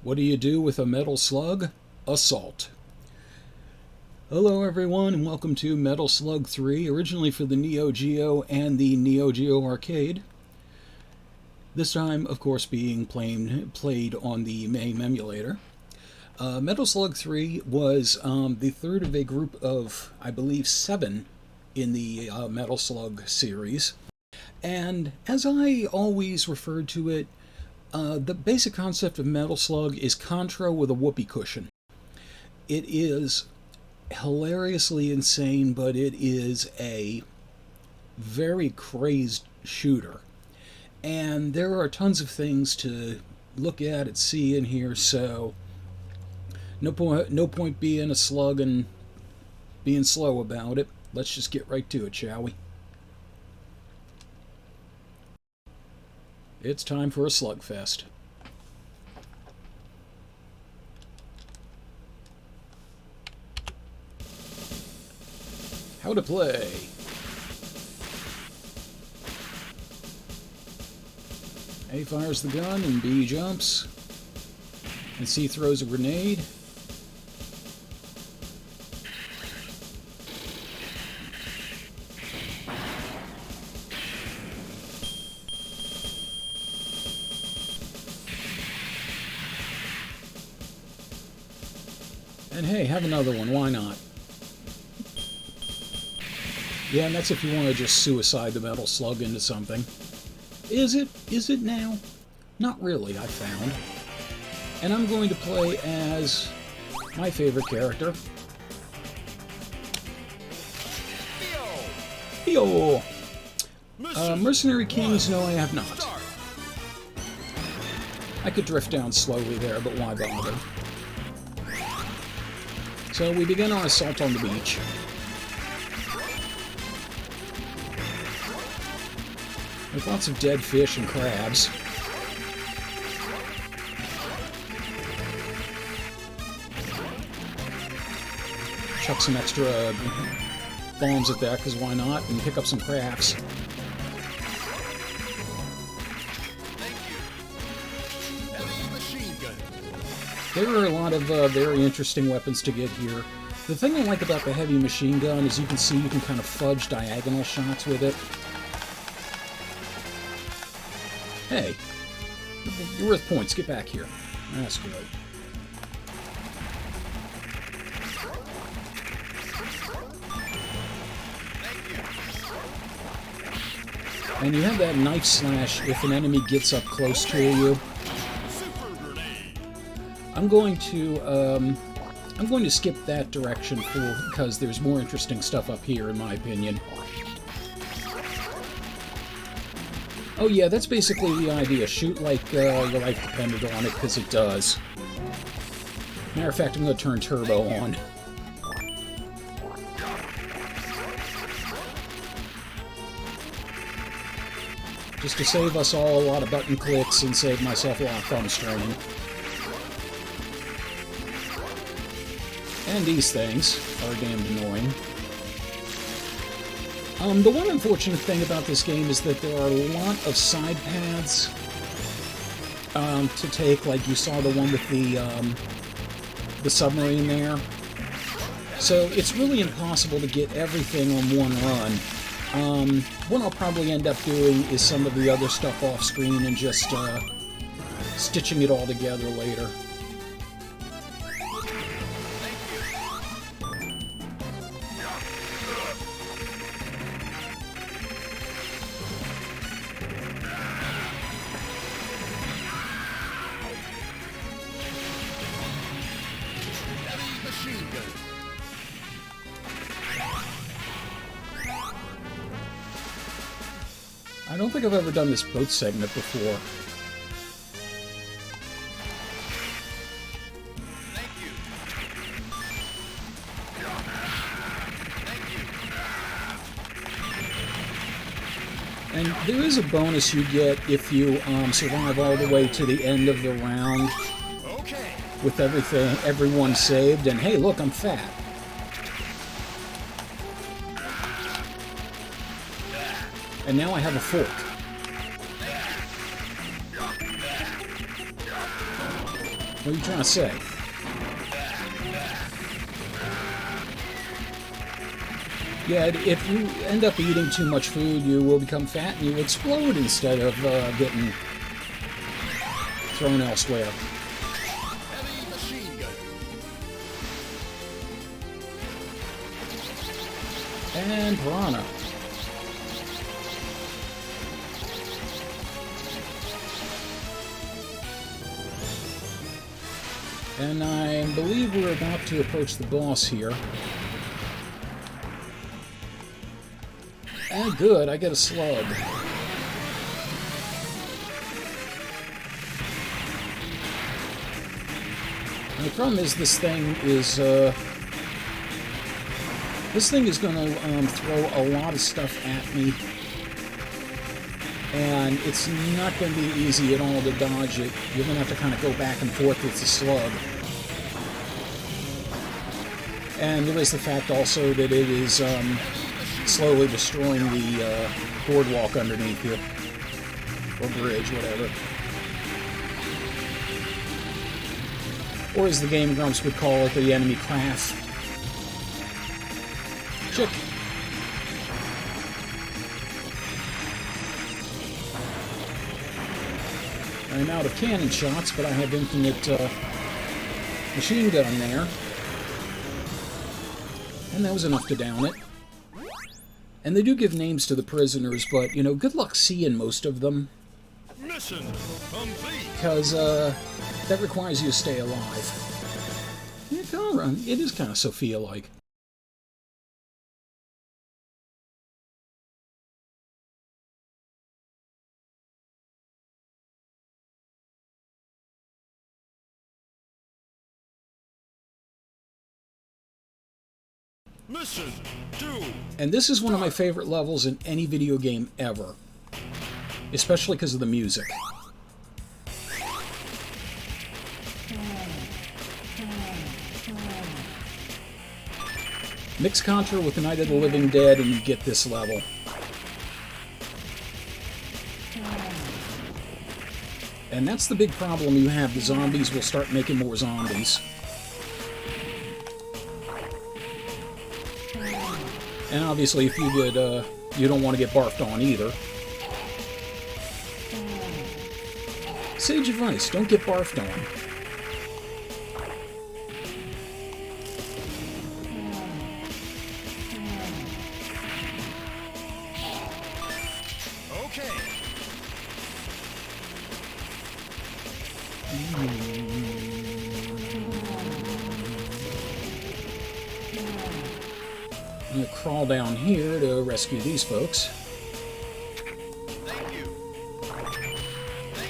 What do you do with a metal slug? Assault. Hello everyone and welcome to Metal Slug 3, originally for the Neo Geo and the Neo Geo Arcade. This time, of course, being played on the MAME emulator. Metal Slug 3 was the third of a group of, I believe, 7 in the Metal Slug series. And as I always referred to it, the basic concept of Metal Slug is Contra with a whoopee cushion. It is hilariously insane, but it is a very crazed shooter. And there are tons of things to look at and see in here, so no point being a slug and being slow about it. Let's just get right to it, shall we? It's time for a slugfest. How to play. A fires the gun and B jumps. And C throws a grenade. And hey, have another one, why not? Yeah, and that's if you want to just suicide the metal slug into something. Is it? Is it now? Not really, I found. And I'm going to play as my favorite character. Theo! Mercenary Kings, no, I have not. I could drift down slowly there, but why bother? So we begin our assault on the beach. With lots of dead fish and crabs. Chuck some extra bombs at that, because why not? And pick up some crafts. There are a lot of very interesting weapons to get here. The thing I like about the heavy machine gun is you can see you can kind of fudge diagonal shots with it. Hey, you're worth points. Get back here. That's great. And you have that knife slash if an enemy gets up close to you. I'm going to skip that direction because there's more interesting stuff up here, in my opinion. Oh yeah, that's basically the idea. Shoot like your life depended on it, because it does. Matter of fact, I'm going to turn turbo on. Just to save us all a lot of button clicks and save myself a lot of thumb straining. And these things are damned annoying. The one unfortunate thing about this game is that there are a lot of side paths to take, like you saw the one with the submarine there. So it's really impossible to get everything on one run. What I'll probably end up doing is some of the other stuff off screen and just stitching it all together later. I don't think I've ever done this boat segment before. And there is a bonus you get if you survive all the way to the end of the round with everyone saved. And hey, look, I'm fat. And now I have a fork. What are you trying to say? Yeah, if you end up eating too much food, you will become fat and you explode instead of getting thrown elsewhere. Heavy machine gun. And piranha. And I believe we're about to approach the boss here. Ah, good, I get a slug. And the problem is this thing is going to throw a lot of stuff at me, and it's not going to be easy at all to dodge it. You're going to have to kind of go back and forth with the slug. And there is the fact also that it is slowly destroying the boardwalk underneath you, or bridge, whatever. Or as the Game Grumps would call it, the enemy class. Chick. I'm out of cannon shots, but I have infinite machine gun there. And that was enough to down it. And they do give names to the prisoners, but, you know, good luck seeing most of them. Mission complete. Because that requires you to stay alive. Yeah, Carr, it is kind of Sophia-like. Mission 2. And this is one of my favorite levels in any video game ever. Especially because of the music. Mix Contra with Night of the Living Dead and you get this level. And that's the big problem you have. The zombies will start making more zombies. And obviously, if you did, you don't want to get barfed on either. Sage advice, don't get barfed on. Okay. I'm going to crawl down here to rescue these folks. Thank you.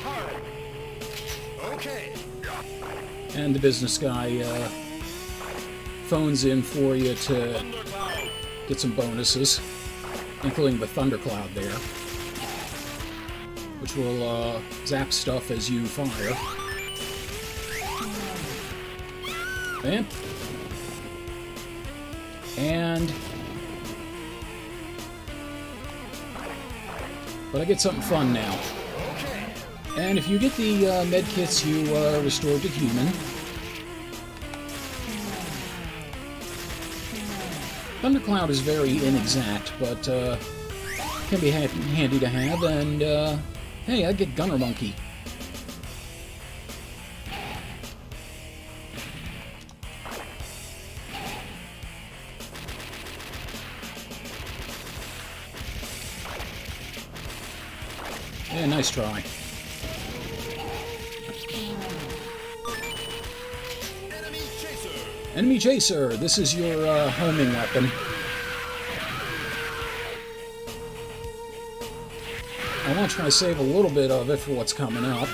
Carr. Okay. And the business guy phones in for you to Thundercloud. get some bonuses, including the thundercloud there, which will zap stuff as you fire. Bam. And... but I get something fun now. Okay. And if you get the med kits, you restore to human. Thundercloud is very inexact, but can be handy to have. And hey, I get Gunner Monkey. Yeah, nice try. Enemy chaser. Enemy Chaser, this is your homing weapon. I want to try to save a little bit of it for what's coming up.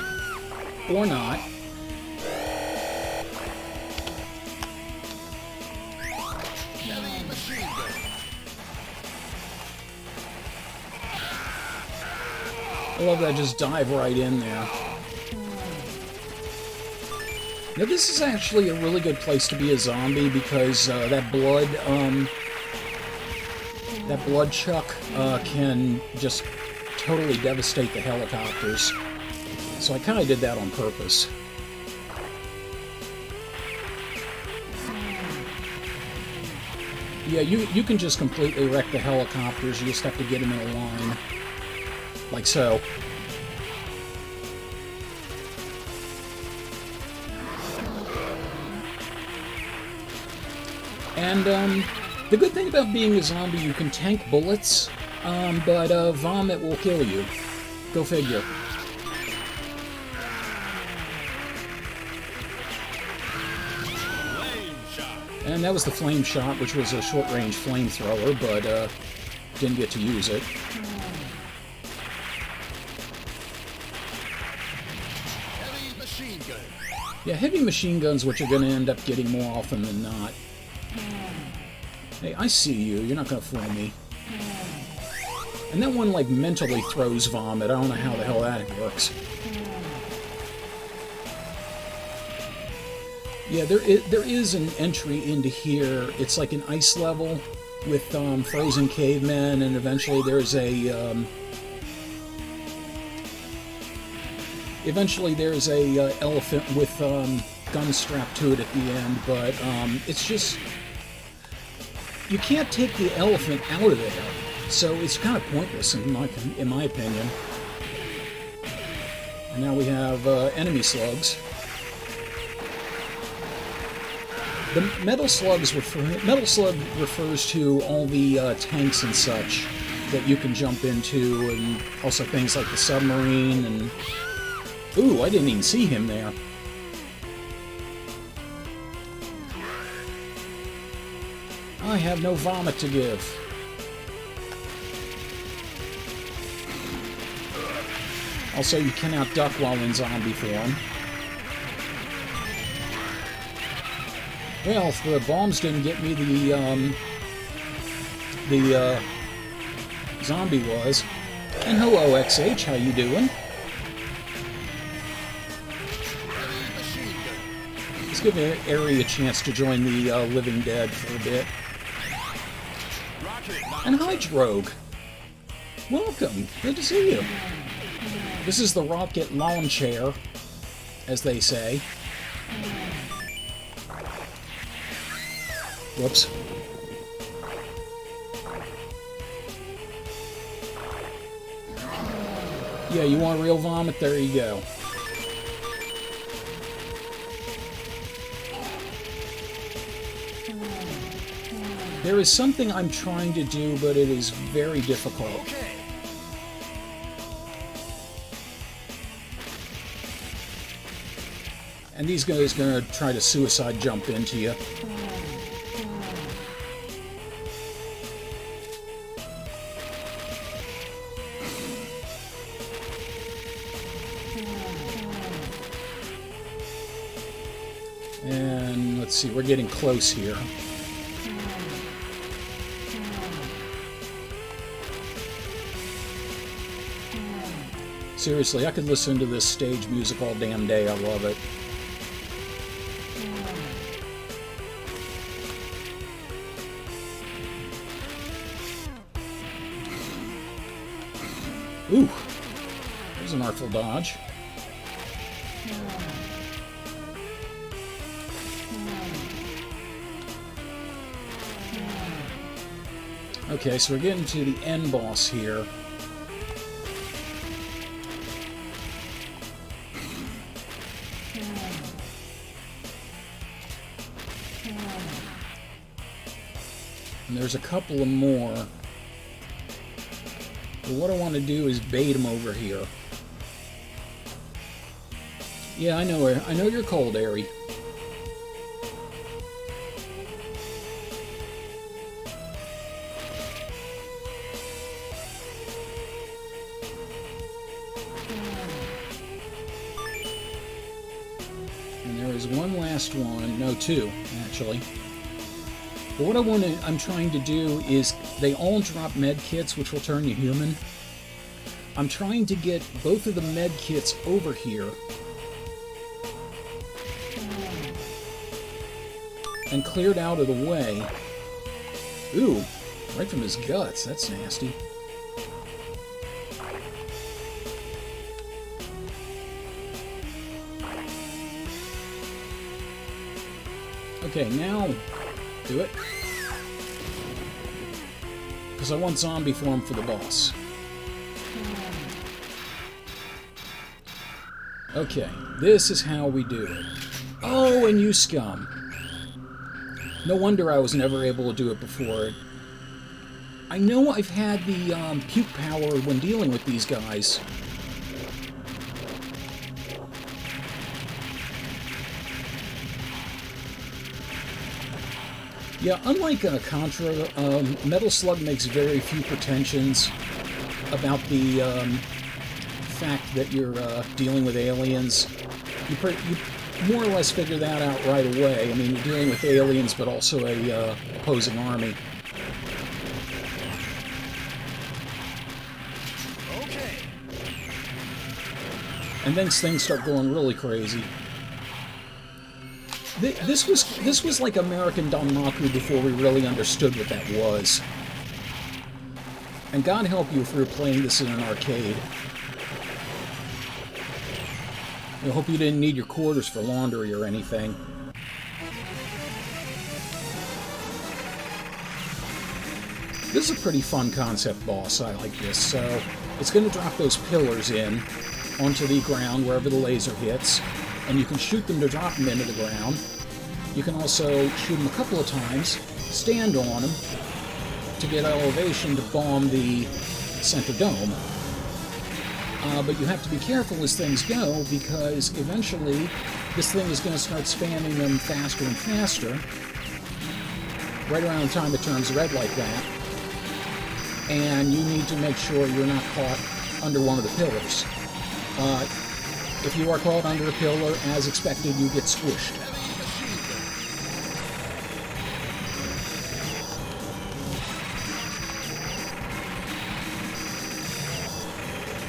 Or not. Heavy machine gun. I love that, just dive right in there. Now this is actually a really good place to be a zombie because that blood chuck can just totally devastate the helicopters. So I kind of did that on purpose. Yeah, you can just completely wreck the helicopters. You just have to get them in a line. Like so. And the good thing about being a zombie, you can tank bullets, but vomit will kill you. Go figure. And that was the flame shot, which was a short-range flamethrower, but didn't get to use it. Heavy machine gun. Yeah, heavy machine guns, which you're going to end up getting more often than not. Hey, I see you. You're not going to fool me. And that one, like, mentally throws vomit. I don't know how the hell that works. Yeah, there is an entry into here. It's like an ice level with frozen cavemen, and eventually there's a elephant with guns strapped to it at the end. But it's just you can't take the elephant out of there, so it's kind of pointless in my opinion. And now we have enemy slugs. The metal slug refers to all the tanks and such that you can jump into, and also things like the submarine and... Ooh, I didn't even see him there. I have no vomit to give. Also, you cannot duck while in zombie form. Well, if the bombs didn't get me, the zombie was. And hello, XH, how you doing? Let's give Ari a chance to join the Living Dead for a bit. And hi, Drogue. Welcome. Good to see you. This is the rocket lawn chair, as they say. Whoops. Yeah, you want real vomit? There you go. There is something I'm trying to do, but it is very difficult. Okay. And these guys are going to try to suicide jump into you. And let's see, we're getting close here. Seriously, I could listen to this stage music all damn day. I love it. Ooh, there's an artful dodge. Okay, so we're getting to the end boss here. And there's a couple of more. But what I want to do is bait him over here. Yeah, I know you're cold, Ari. And there is one last one. No, two, actually. But what I'm trying to do is, they all drop med kits, which will turn you human. I'm trying to get both of the med kits over here and cleared out of the way. Ooh, right from his guts. That's nasty. Okay, now do it. because I want zombie form for the boss. Okay, this is how we do it. Oh, and you scum. No wonder I was never able to do it before. I know I've had the puke power when dealing with these guys. Yeah, unlike Contra, Metal Slug makes very few pretensions about the fact that you're dealing with aliens. You more or less figure that out right away. I mean, you're dealing with aliens, but also a opposing army. Okay. And then things start going really crazy. This was like American Danmaku before we really understood what that was. And God help you if you're playing this in an arcade. I hope you didn't need your quarters for laundry or anything. This is a pretty fun concept boss. I like this. So it's going to drop those pillars in onto the ground wherever the laser hits. And you can shoot them to drop them into the ground. You can also shoot them a couple of times, stand on them, to get elevation to bomb the center dome. But you have to be careful as things go, because eventually this thing is going to start spamming them faster and faster, right around the time it turns red like that. And you need to make sure you're not caught under one of the pillars. If you are caught under a pillar, as expected, you get squished.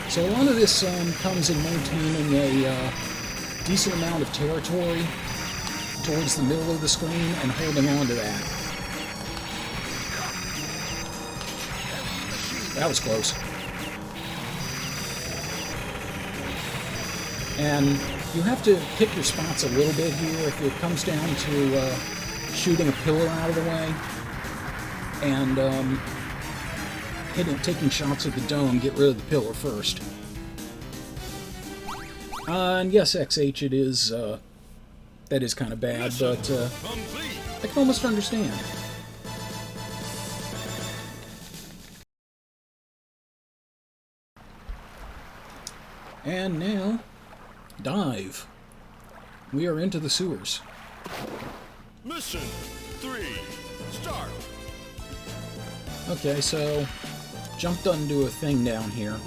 So a lot of this comes in maintaining a decent amount of territory towards the middle of the screen and holding on to that. That was close. And you have to pick your spots a little bit here if it comes down to shooting a pillar out of the way and taking shots at the dome. Get rid of the pillar first. And yes, XH, it is that is kind of bad, but I can almost understand. And now, dive. We are into the sewers. Mission 3, start. Okay, so jumped onto a thing down here.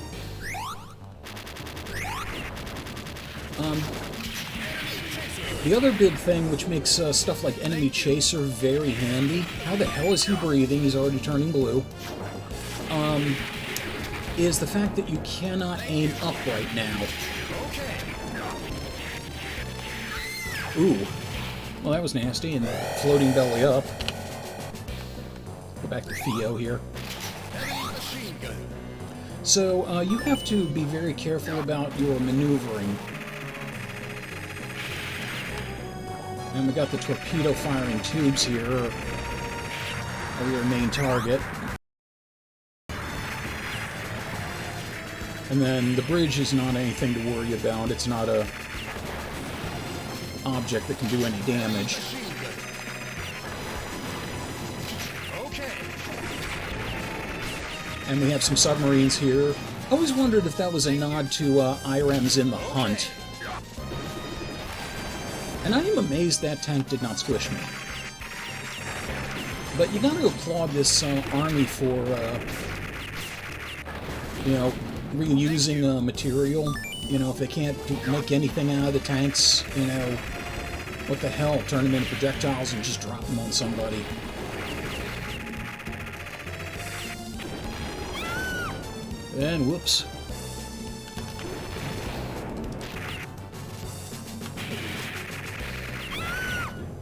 The other big thing which makes stuff like Enemy Chaser very handy, how the hell is he breathing? He's already turning blue. Is the fact that you cannot aim up right now. Ooh. Well, that was nasty, and floating belly up. Go back to Theo here. So, you have to be very careful about your maneuvering. And we got the torpedo-firing tubes here, are your main target. And then the bridge is not anything to worry about. It's not a object that can do any damage. And we have some submarines here. I always wondered if that was a nod to IREM's In the Hunt. And I am amazed that tank did not squish me. But you gotta applaud this army for, reusing material. You know, if they can't make anything out of the tanks, you know, what the hell? Turn them into projectiles and just drop them on somebody. And whoops.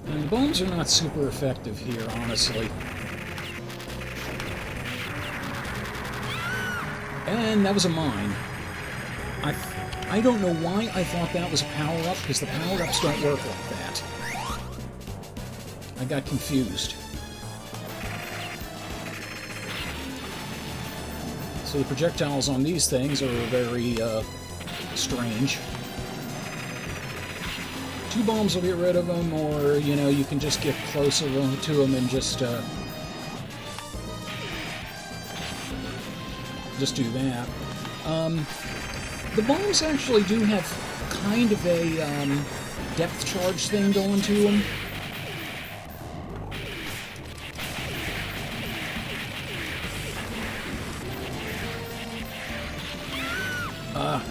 And the bombs are not super effective here, honestly. And that was a mine. I don't know why I thought that was a power-up, because the power-ups don't work like that. I got confused. So the projectiles on these things are very strange. 2 bombs will get rid of them, or, you know, you can just get closer to them and just do that. The bombs actually do have kind of a depth charge thing going to them.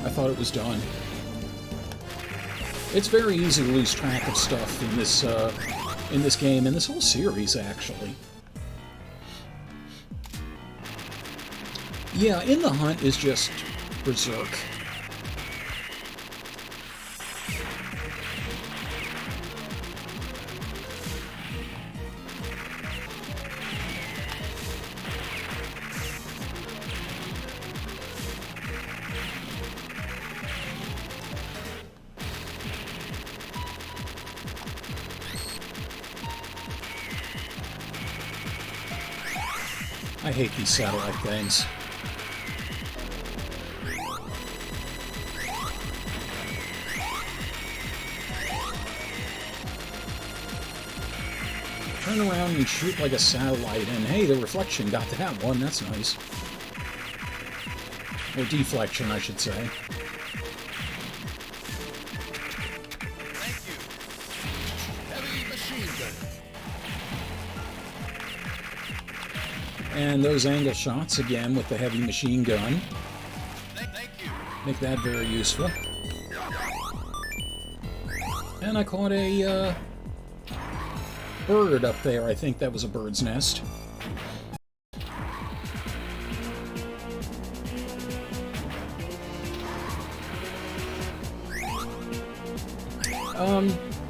I thought it was done. It's very easy to lose track of stuff in this game, and this whole series, actually. Yeah, In the Hunt is just berserk. I hate these satellite things. Turn around and shoot like a satellite, and hey, the reflection got to that one. That's nice. Or deflection, I should say. Thank you. Heavy machine gun. And those angle shots, again, with the heavy machine gun. Thank you. Make that very useful. And I caught a bird up there. I think that was a bird's nest.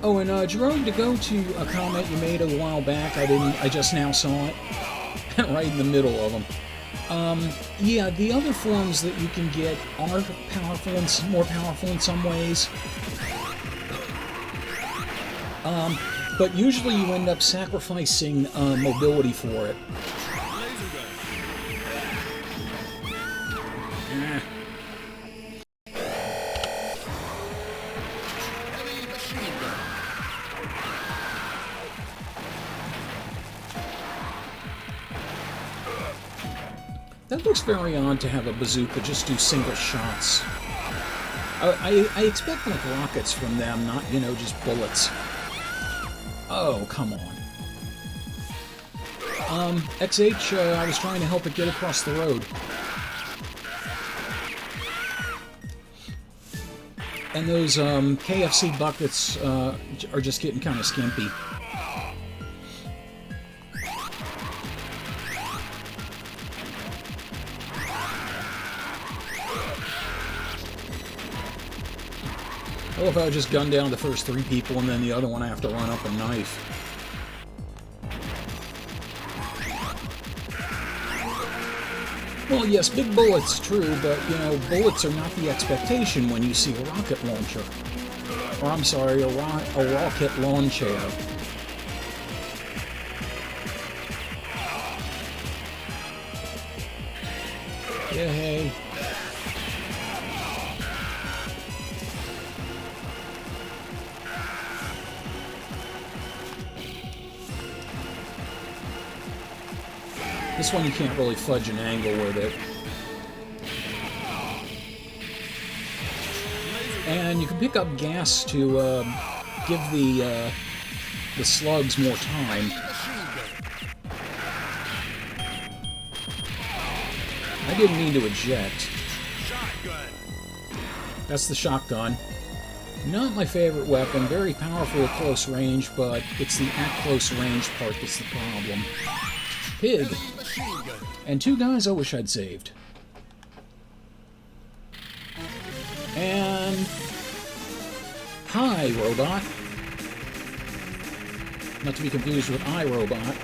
Oh, and Jerome, to go to a comment you made a while back, I just now saw it. Right in the middle of them. Yeah, the other forms that you can get are powerful and more powerful in some ways. But usually you end up sacrificing mobility for it. That looks very odd to have a bazooka just do single shots. I expect like rockets from them, not, you know, just bullets. Oh, come on. XH, I was trying to help it get across the road. And those KFC buckets are just getting kind of skimpy. Well, if I would just gun down the first 3 people and then the other one I have to run up a knife. Well, yes, big bullets, true, but, you know, bullets are not the expectation when you see a rocket launcher. Or, I'm sorry, a rocket launcher. Yeah, hey. This one you can't really fudge an angle with it. And you can pick up gas to give the slugs more time. I didn't mean to eject. That's the shotgun. Not my favorite weapon, very powerful at close range, but it's the at close range part that's the problem. Pig. And 2 guys I wish I'd saved. And... Hi, Robot. Not to be confused with iRobot.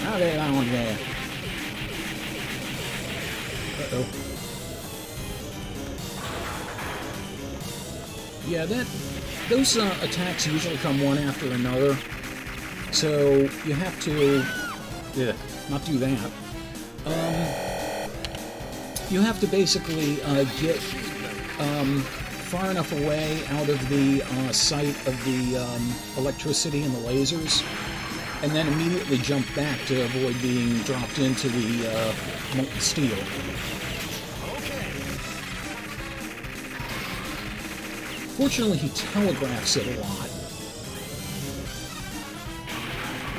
Howdy down there. Uh-oh. Yeah, those attacks usually come one after another. So you have to not do that. You have to basically get far enough away out of the sight of the electricity and the lasers, and then immediately jump back to avoid being dropped into the molten steel. Fortunately, he telegraphs it a lot.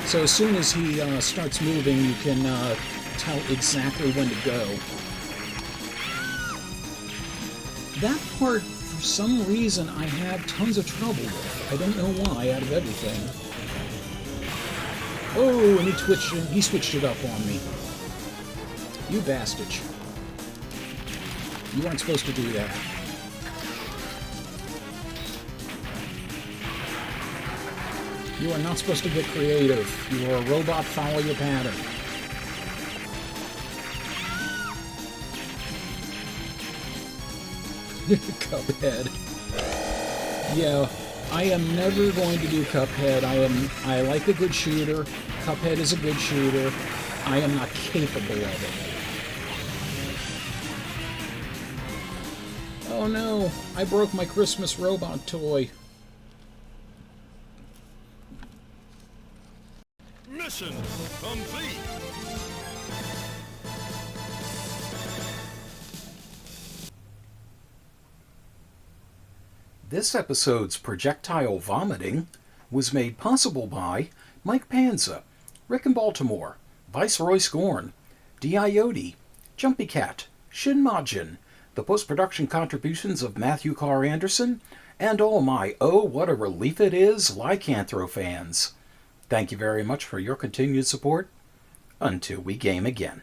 So as soon as he starts moving, you can tell exactly when to go. That part, for some reason, I have tons of trouble with. I don't know why, out of everything. Oh, and he switched it up on me. You bastard. You weren't supposed to do that. You are not supposed to get creative. You are a robot, follow your pattern. Cuphead. Yeah, I am never going to do Cuphead. I like a good shooter. Cuphead is a good shooter. I am not capable of it. Oh no, I broke my Christmas robot toy. Mission complete. This episode's projectile vomiting was made possible by Mike Panza, Rick in Baltimore, Viceroy Scorn, Diode, Jumpy Cat, Shin Majin, the post-production contributions of Matthew Carr Anderson, and all my oh what a relief it is Lycanthro fans. Thank you very much for your continued support. Until we game again.